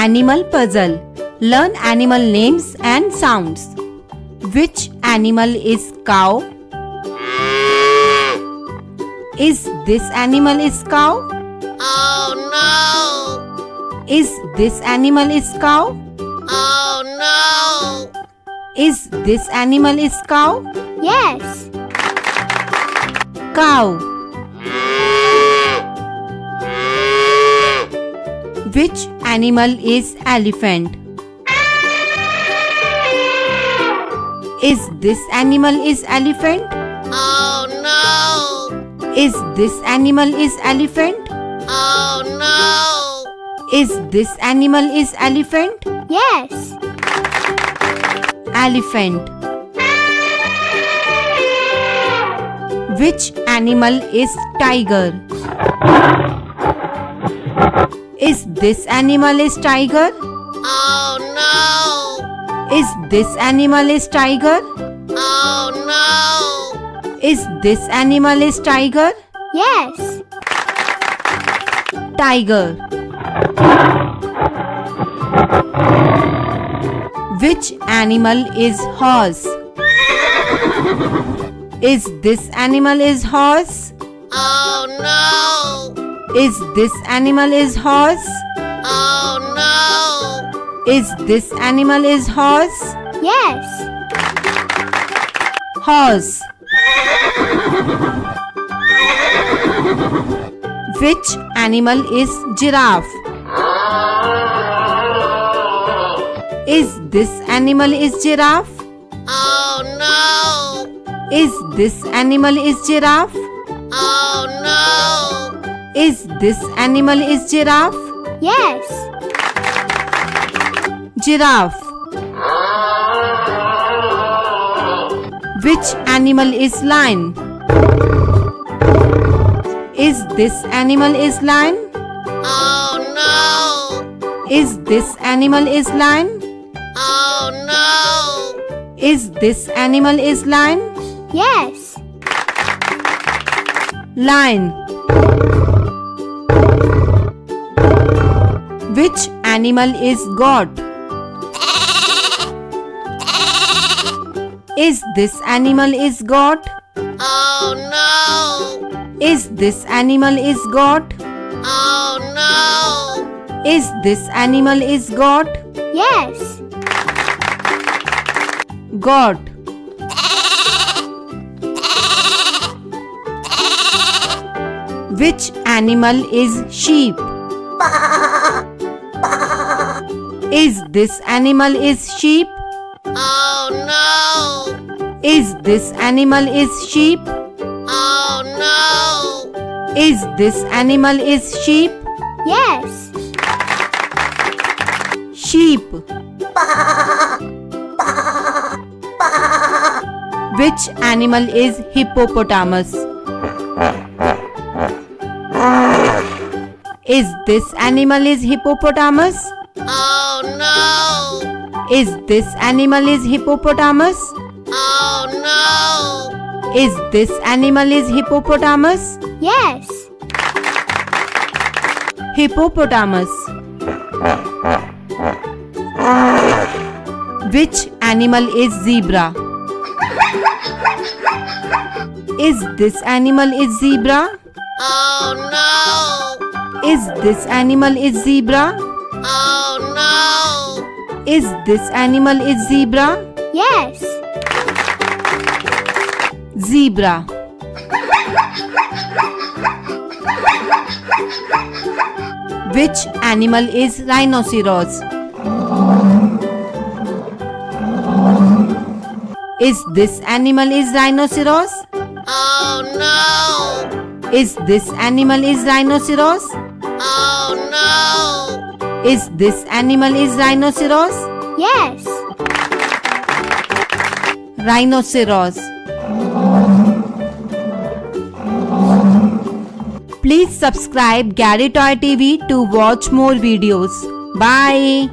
animal puzzle. Learn animal names and sounds. Which animal is cow? Is this animal is cow? Oh no! Is this animal is cow? Oh no! Is this animal is cow? Yes. Cow. Which animal is elephant? Is this animal is elephant? Oh no! Is this animal is elephant? Oh no! Is this animal is elephant? Yes. Elephant. Which animal is tiger? Is this animal is tiger? Oh no! Is this animal is tiger? Oh no! Is this animal is tiger? Yes. Tiger. Which animal is horse? Is this animal is horse? Oh no! Is this animal is horse? Oh no! Is this animal is horse? Yes. Horse. Which animal is giraffe? Is this animal is giraffe? Oh no! Is this animal is giraffe? Oh no! Is this animal is giraffe? Yes. Giraffe. Which animal is lion? Is this animal is lion? Oh no! Is this animal is lion? Oh no! Is this animal is lion? Yes. Lion. Which animal is goat? Is this animal is goat? Oh no! Is this animal is goat? Oh no! Is this animal is goat? Yes. Goat. Which animal is sheep? Is this animal is sheep? Oh no! Is this animal is sheep? Oh no! Is this animal is sheep? Yes. Sheep. Which animal is hippopotamus? Is this animal is hippopotamus? Oh no! Is this animal is hippopotamus? Oh no! Is this animal is hippopotamus? Yes. Hippopotamus. Which animal is zebra? Is this animal is zebra? Oh no! Is this animal is zebra? Oh no! Is this animal is zebra? Yes. Zebra. Which animal is rhinoceros? Is this animal is rhinoceros? Oh no! Is this animal is rhinoceros? Oh no! Is this animal is rhinoceros? Yes. Rhinoceros. Please subscribe Gary Toy TV to watch more videos. Bye.